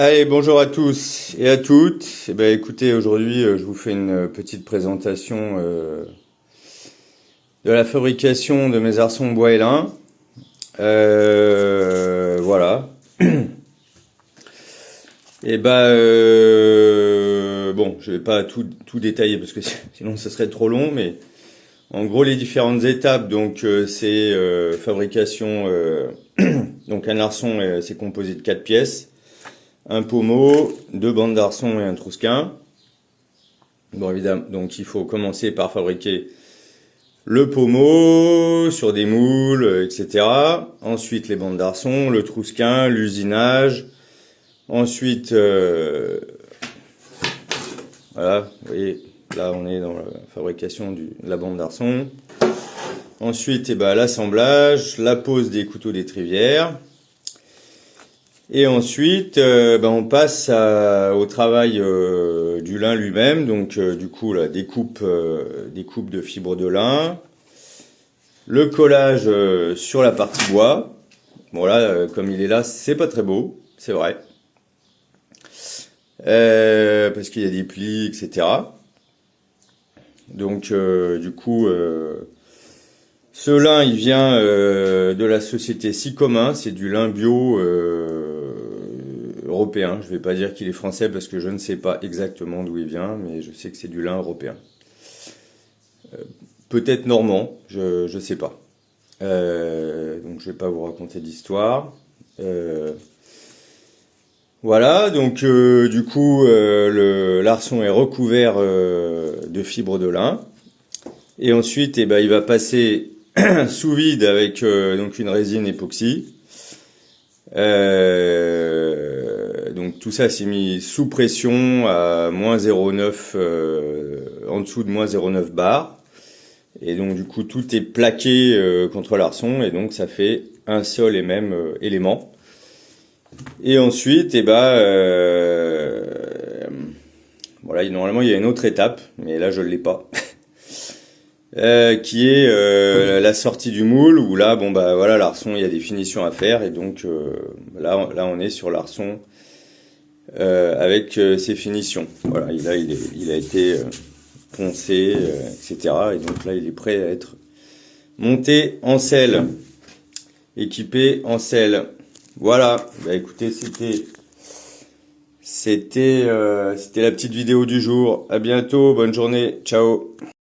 Allez, bonjour à tous et à toutes. Eh ben, écoutez, aujourd'hui, je vous fais une petite présentation de la fabrication de mes arçons bois et lin. Voilà. Et bon, je vais pas tout détailler parce que sinon ça serait trop long, mais en gros les différentes étapes. Donc c'est fabrication. Donc un arçon, c'est composé de 4 pièces. Un pommeau, 2 bandes d'arçon et un trousquin. Bon, évidemment, donc il faut commencer par fabriquer le pommeau sur des moules, etc. Ensuite, les bandes d'arçon, le trousquin, l'usinage. Ensuite, voilà, vous voyez, là on est dans la fabrication de la bande d'arçon. Ensuite, l'assemblage, la pose des couteaux d'étrivière. Et ensuite, on passe au travail du lin lui-même. Donc, du coup, la découpe de fibres de lin, le collage sur la partie bois. Bon là, comme il est là, c'est pas très beau, c'est vrai, parce qu'il y a des plis, etc. Donc, du coup, ce lin, il vient de la société Sycomin. C'est du lin bio. Européen. Je vais pas dire qu'il est français parce que je ne sais pas exactement d'où il vient, mais je sais que c'est du lin européen. Peut-être normand, je sais pas. Donc je vais pas vous raconter d'histoire. Voilà, donc du coup l'arçon est recouvert de fibres de lin. Et ensuite, il va passer sous vide avec donc une résine époxy. Donc tout ça s'est mis sous pression à moins 0,9, en dessous de moins 0,9 bar. Et donc du coup tout est plaqué contre l'arçon et donc ça fait un seul et même élément. Et ensuite, voilà, normalement il y a une autre étape, mais là je ne l'ai pas. Qui est la sortie du moule où là voilà, l'arçon, il y a des finitions à faire et donc là on est sur l'arçon avec ses finitions. Voilà, et là il a été poncé, etc. Et donc là il est prêt à être monté en selle, équipé en selle. Voilà, écoutez, c'était la petite vidéo du jour. À bientôt, bonne journée, ciao.